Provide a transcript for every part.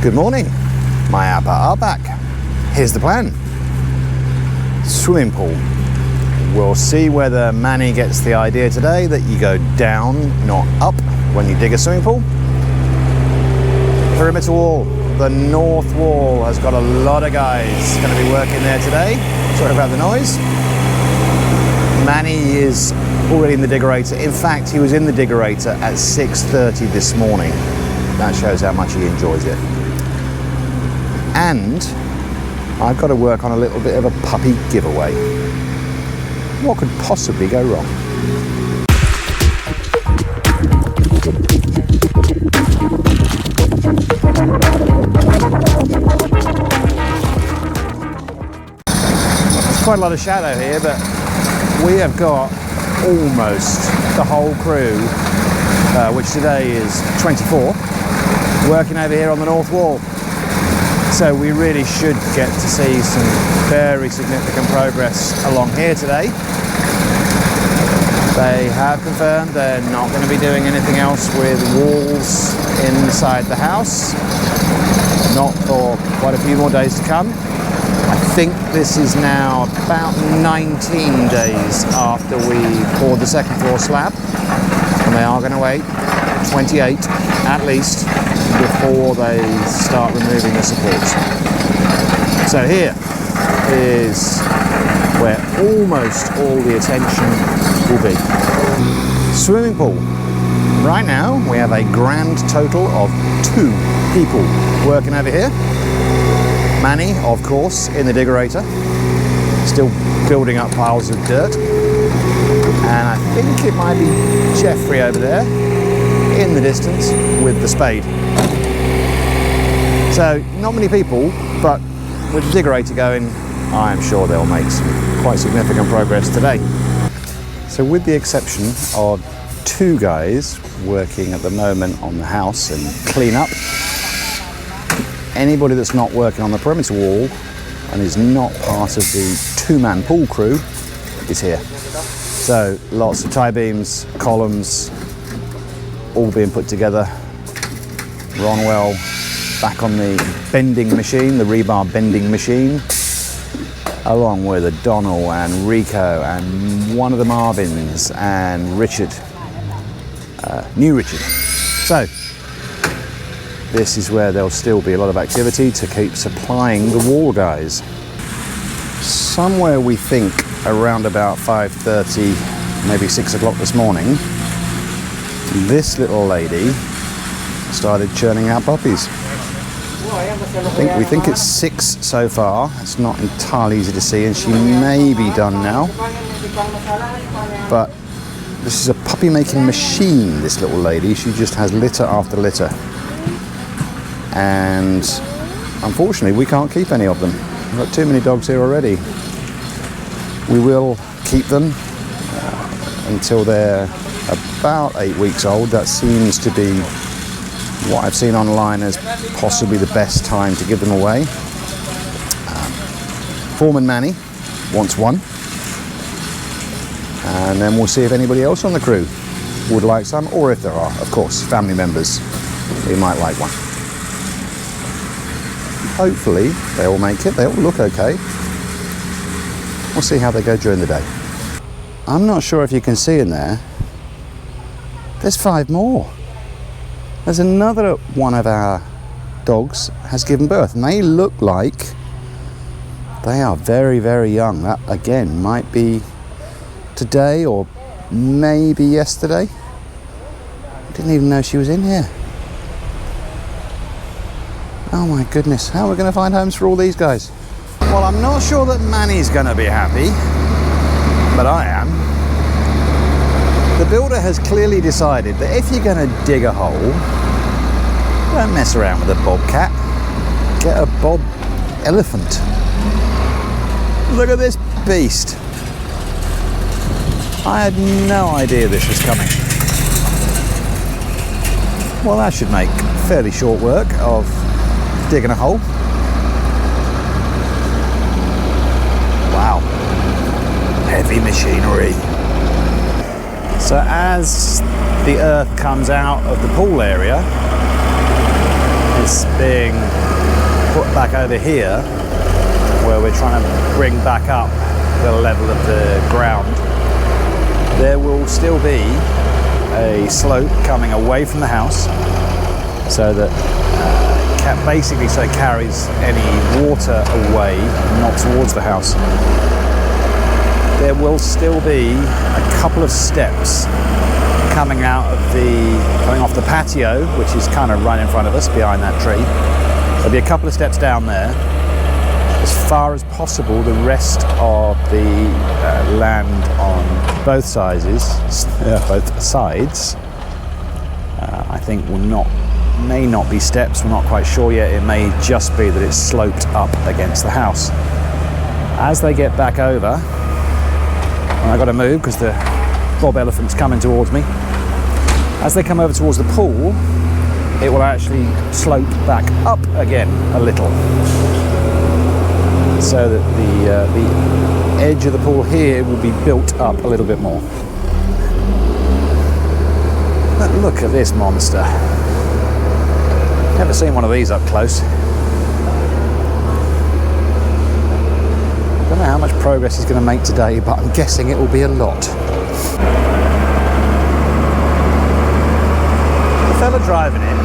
Good morning, my Appa are back. Here's the plan. Swimming pool. We'll see whether Manny gets the idea today that you go down, not up, when you dig a swimming pool. Perimeter wall. The north wall has got a lot of guys going to be working there today. Sorry about the noise. Manny is already in the diggerator. In fact, he was in the diggerator at 6:30 this morning. That shows how much he enjoys it. And I've got to work on a little bit of a puppy giveaway. What could possibly go wrong? There's quite a lot of shadow here, but we have got almost the whole crew, which today is 24, working over here on the north wall. So we really should get to see some very significant progress along here today. They have confirmed they're not going to be doing anything else with walls inside the house. Not for quite a few more days to come. I think this is now about 19 days after we poured the second floor slab. And they are going to wait 28 at least before they start removing the supports. So here is where almost all the attention will be. Swimming pool. Right now we have a grand total of 2 people working over here. Manny, of course, in the diggerator, still building up piles of dirt. And I think it might be Jeffrey over there in the distance with the spade. So not many people, but with the diggerator going, I'm sure they'll make some quite significant progress today. So with the exception of 2 guys working at the moment on the house and clean up, anybody that's not working on the perimeter wall and is not part of the 2-man pool crew is here. So lots of tie beams, columns, all being put together. Ronwell back on the bending machine, the rebar bending machine, along with O'Donnell and Rico and one of the Marvins and Richard, new Richard. So this is where there'll still be a lot of activity to keep supplying the wall guys. Somewhere we think around about 5:30, maybe 6 o'clock this morning, this little lady started churning out puppies. We think it's 6 so far. It's not entirely easy to see, and she may be done now. But this is a puppy making machine, this little lady. She just has litter after litter. And unfortunately, we can't keep any of them. We've got too many dogs here already. We will keep them until they're about 8 weeks old. That seems to be what I've seen online as possibly the best time to give them away. Foreman Manny wants one. And then we'll see if anybody else on the crew would like some, or if there are, of course, family members who might like one. Hopefully they all make it. They all look okay. We'll see how they go during the day. I'm not sure if you can see in there. There's 5 more. There's another one of our dogs has given birth, and they look like they are very, very young. That again might be today or maybe yesterday. I didn't even know she was in here. Oh my goodness, how are we going to find homes for all these guys? Well, I'm not sure that Manny's going to be happy, but I am. The builder has clearly decided that if you're going to dig a hole, don't mess around with a Bobcat. Get a BobElephant. Look at this beast. I had no idea this was coming. Well, that should make fairly short work of digging a hole. Wow. Heavy machinery. So as the earth comes out of the pool area, It's being put back over here, where we're trying to bring back up the level of the ground. There will still be a slope coming away from the house, so that basically so it carries any water away, not towards the house. There will still be a couple of steps coming off the patio, which is kind of right in front of us behind that tree. There'll be a couple of steps down there. As far as possible, the rest of the land on both sides, I think may not be steps. We're not quite sure yet. It may just be that it's sloped up against the house. As they get back over, and I've got to move because the BobElephant's coming towards me. As they come over towards the pool, it will actually slope back up again a little, so that the edge of the pool here will be built up a little bit more. But look at this monster. Never seen one of these up close. I don't know how much progress he's going to make today, but I'm guessing it will be a lot. The fella driving it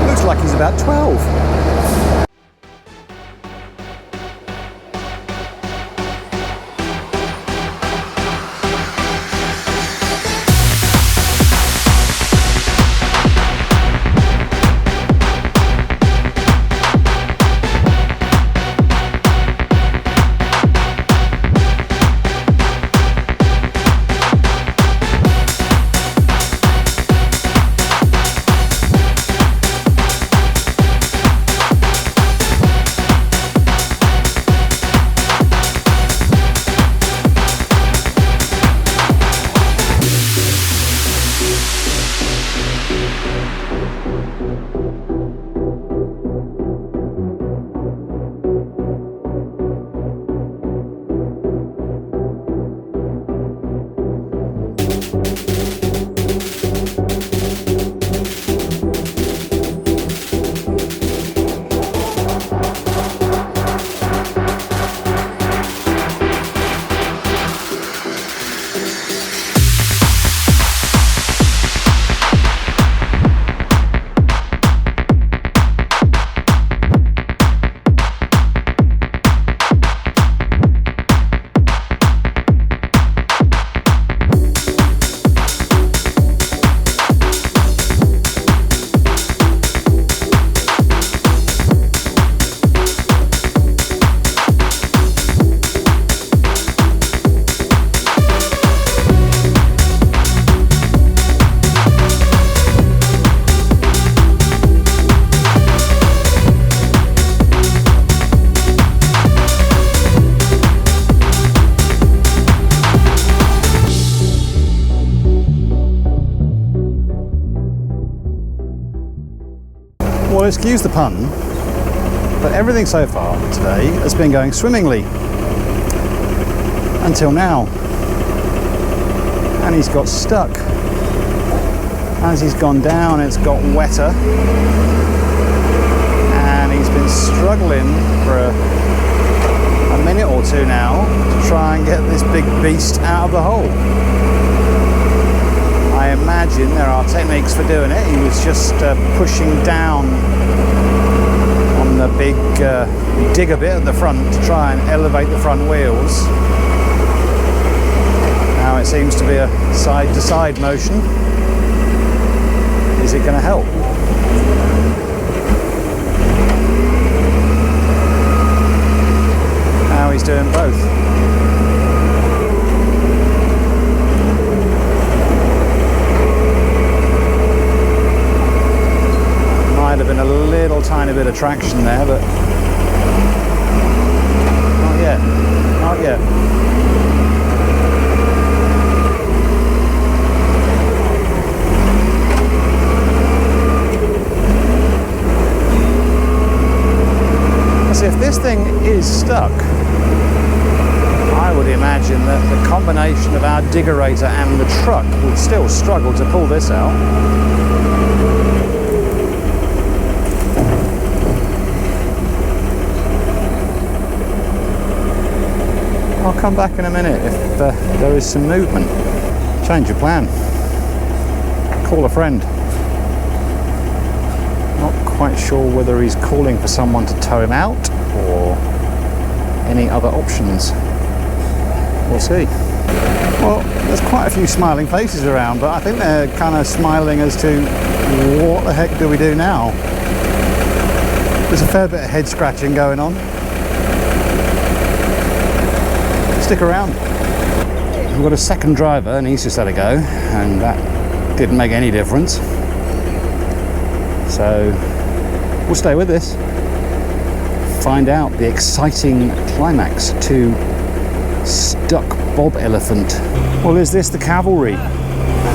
looks like he's about 12. Well, excuse the pun, but everything so far today has been going swimmingly until now. And he's got stuck. As he's gone down, it's got wetter. And he's been struggling for a minute or two now to try and get this big beast out of the hole. I imagine there are techniques for doing it. He was just pushing down on the big digger bit at the front to try and elevate the front wheels. Now it seems to be a side-to-side motion. Is it going to help? Now he's doing both. Might have been a little tiny bit of traction there, but not yet, not yet. So if this thing is stuck, I would imagine that the combination of our diggerator and the truck would still struggle to pull this out. I'll come back in a minute if there is some movement. Change your plan. Call a friend. Not quite sure whether he's calling for someone to tow him out or any other options. We'll see. Well, there's quite a few smiling faces around, but I think they're kind of smiling as to what the heck do we do now? There's a fair bit of head scratching going on. Stick around. We've got a second driver and he's just had a go, and that didn't make any difference. So we'll stay with this. Find out the exciting climax to stuck BobElephant. Well, is this the cavalry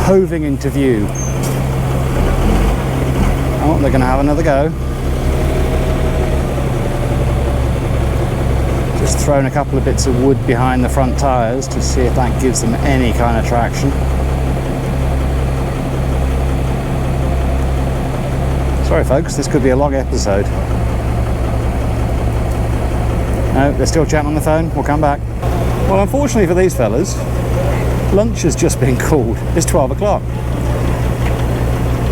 hoving into view? Oh, they're going to have another go. Just thrown a couple of bits of wood behind the front tyres to see if that gives them any kind of traction. Sorry folks, this could be a long episode. No, they're still chatting on the phone. We'll come back. Well, unfortunately for these fellas, lunch has just been called. It's 12 o'clock.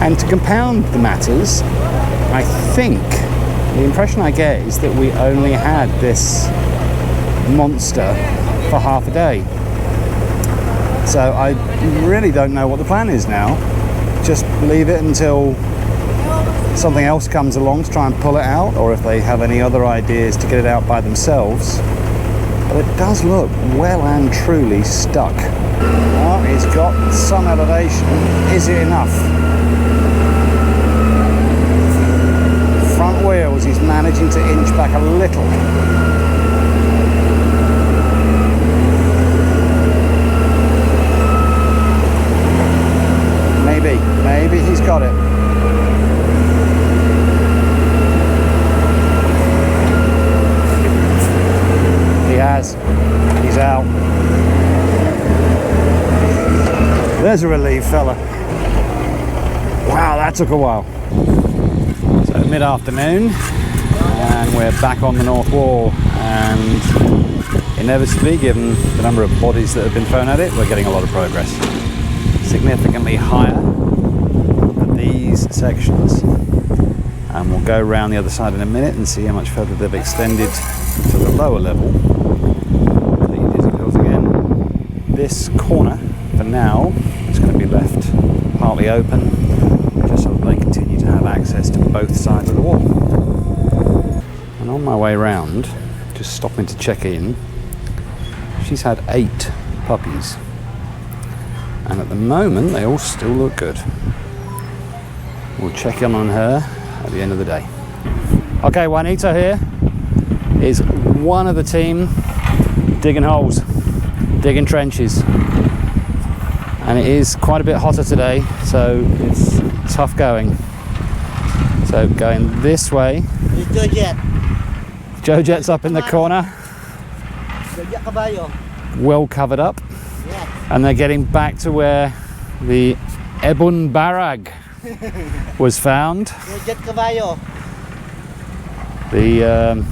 And to compound the matters, I think the impression I get is that we only had this monster for half a day. So I really don't know what the plan is now. Just leave it until something else comes along to try and pull it out, or if they have any other ideas to get it out by themselves. But it does look well and truly stuck. Well, it's got some elevation. Is it enough? Front wheels, he's managing to inch back a little. Maybe he's got it. He has. He's out. There's a relief, fella. Wow, that took a while. So mid-afternoon, and we're back on the north wall, and inevitably, given the number of bodies that have been thrown at it, we're getting a lot of progress. Significantly higher than these sections, and we'll go around the other side in a minute and see how much further they've extended to the lower level. Again, this corner for now is going to be left partly open, just so that they continue to have access to both sides of the wall. And on my way round, just stopping to check in, she's had 8 puppies. And at the moment, they all still look good. We'll check in on her at the end of the day. Okay, Juanita here is one of the team digging holes, digging trenches. And it is quite a bit hotter today, so it's tough going. So going this way. Joe Jet. Joe Jet's up in the corner. Well covered up. And they're getting back to where the Ebon Barag was found. The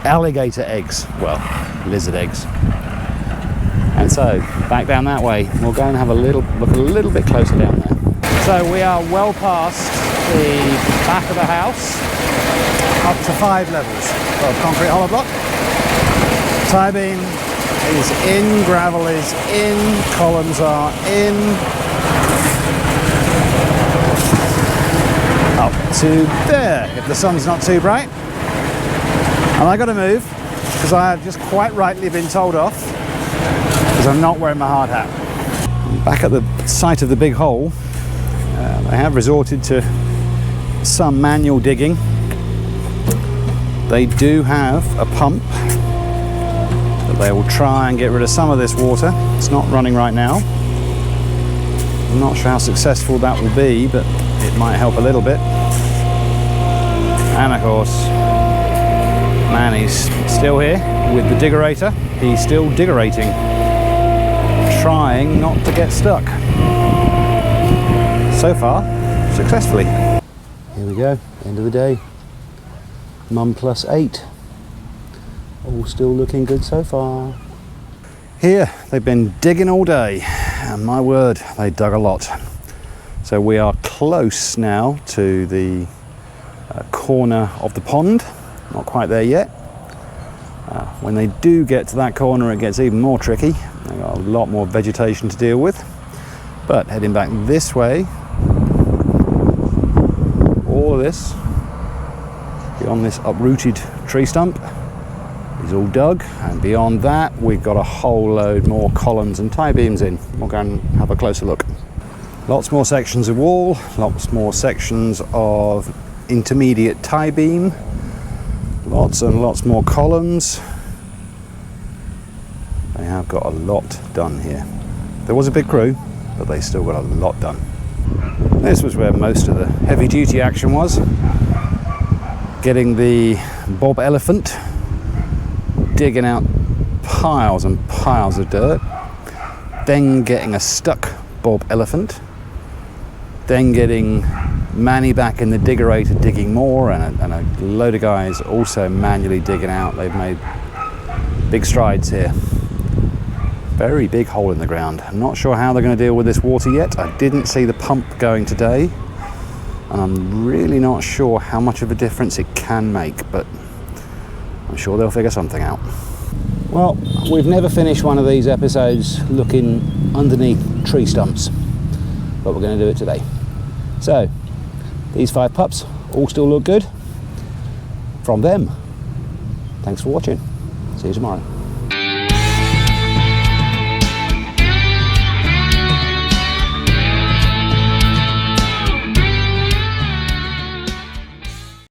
alligator eggs, well, lizard eggs. And so, back down that way, we'll go and have a little look a little bit closer down there. So we are well past the back of the house, up to 5 levels of concrete hollow block. Tie beam is in, gravel is in, columns are in. Up to there, if the sun's not too bright. And I got to move, because I have just quite rightly been told off, because I'm not wearing my hard hat. Back at the site of the big hole, they have resorted to some manual digging. They do have a pump that they will try and get rid of some of this water. It's not running right now. I'm not sure how successful that will be, but it might help a little bit. And of course, Manny's still here with the diggerator. He's still diggerating, trying not to get stuck. So far, successfully. Here we go, end of the day. Mum plus 8. All still looking good so far. Here, they've been digging all day, and my word, they dug a lot. So we are close now to the corner of the pond, not quite there yet. When they do get to that corner, it gets even more tricky. They've got a lot more vegetation to deal with. But heading back this way, all of this, beyond this uprooted tree stump, is all dug, and beyond that we've got a whole load more columns and tie beams in. We'll go and have a closer look. Lots more sections of wall, lots more sections of intermediate tie beam, lots and lots more columns. They have got a lot done here. There was a big crew, but they still got a lot done. This was where most of the heavy duty action was. Getting the BobElephant, digging out piles and piles of dirt, then getting a stuck BobElephant, then getting Manny back in the diggerator digging more, and a load of guys also manually digging out. They've made big strides here. Very big hole in the ground. I'm not sure how they're going to deal with this water yet. I didn't see the pump going today, and I'm really not sure how much of a difference it can make, but I'm sure they'll figure something out. Well, we've never finished one of these episodes looking underneath tree stumps, but we're going to do it today. So, these 5 pups all still look good. From them, thanks for watching. See you tomorrow.